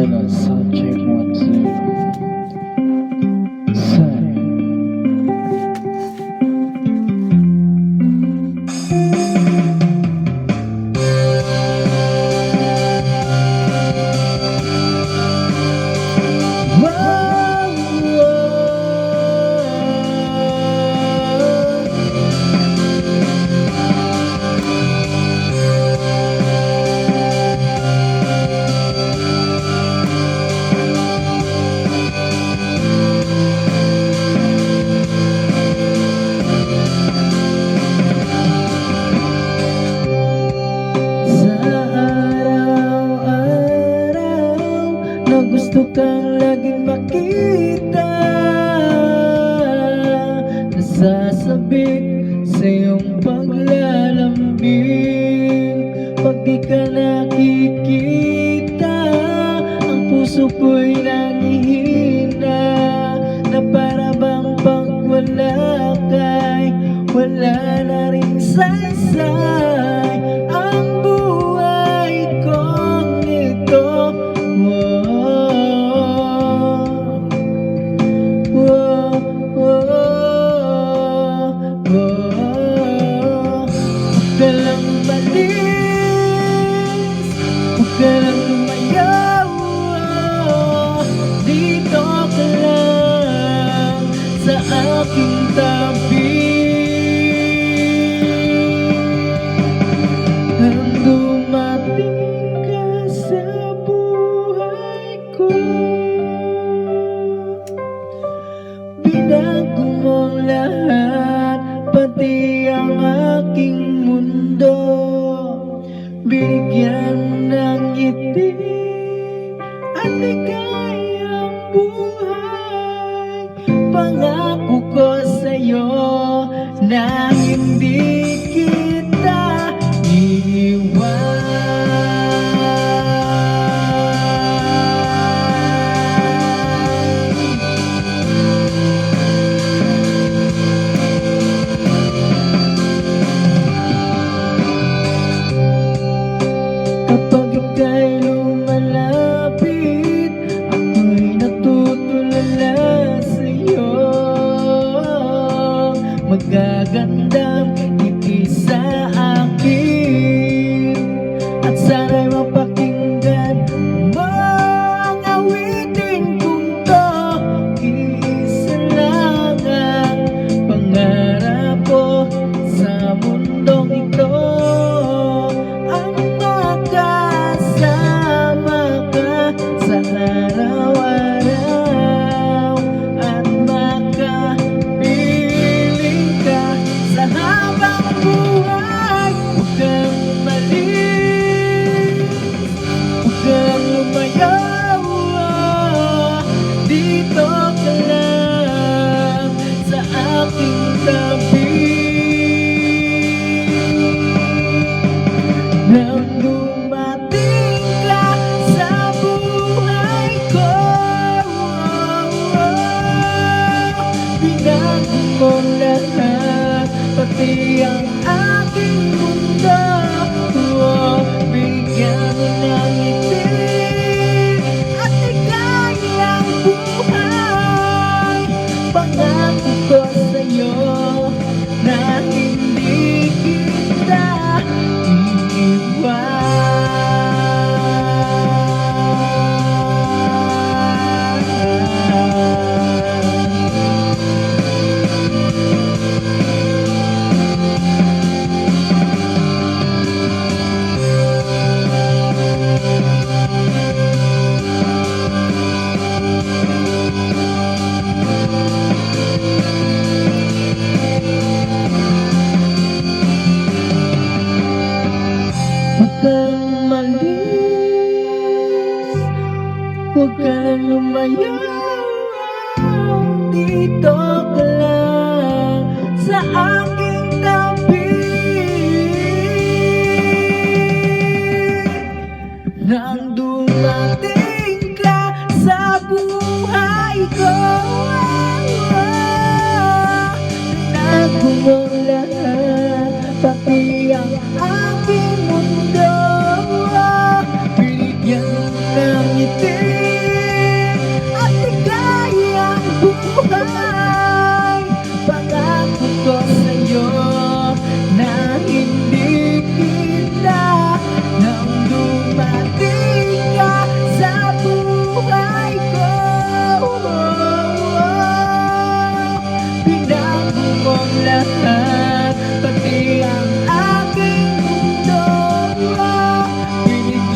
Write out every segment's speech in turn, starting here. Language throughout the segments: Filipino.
Check 1, 2. Say. Gusto kang laging makita, nasasabik sa iyong paglalambing. Pag di ka nakikita, ang puso ko'y nangihina, na para bang pag wala ka'y wala na ring saysay ang buhay kong ito. Huwag ka lang umalis, huwag ka lang lumayaw, dito ka lang sa aking tabi. Nang dumating ka sa buhay ko, binago mo lahat, pati ang aking mundo. Binigyan ng ngiti at ligayang buhay. Pangako ko sa'yo na hindi kita iiwan. Kapag ika'y lumalapit, ako'y natutulala sa'yo. Magagandang ngiti sa akin, at sana'y mapakinggan mo ang awitin kong to. Iisa lang ang pangarap ko sa mundong ito, ang makasama ka sa araw-araw at makapiling ka sa habang buhay. Huwag kang umalis, huwag kang lumayaw, dito ka lang sa aking tabi. Nang dumating ka sa buhay ko, binago mo lahat, pati ang aking mundo. Bigyan mo ng ngiti at ligayang buhay. Pangako ko sa'yo na hindi kita iiwan. Huwag kang umalis, huwag ka lang lumayaw, dito ka lang sa aking tabi. Nang dumating ka sa buhay ko, binago mo lahat, pati ang aking mundo. Binigyan ng ngiti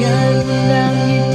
Yan lang ito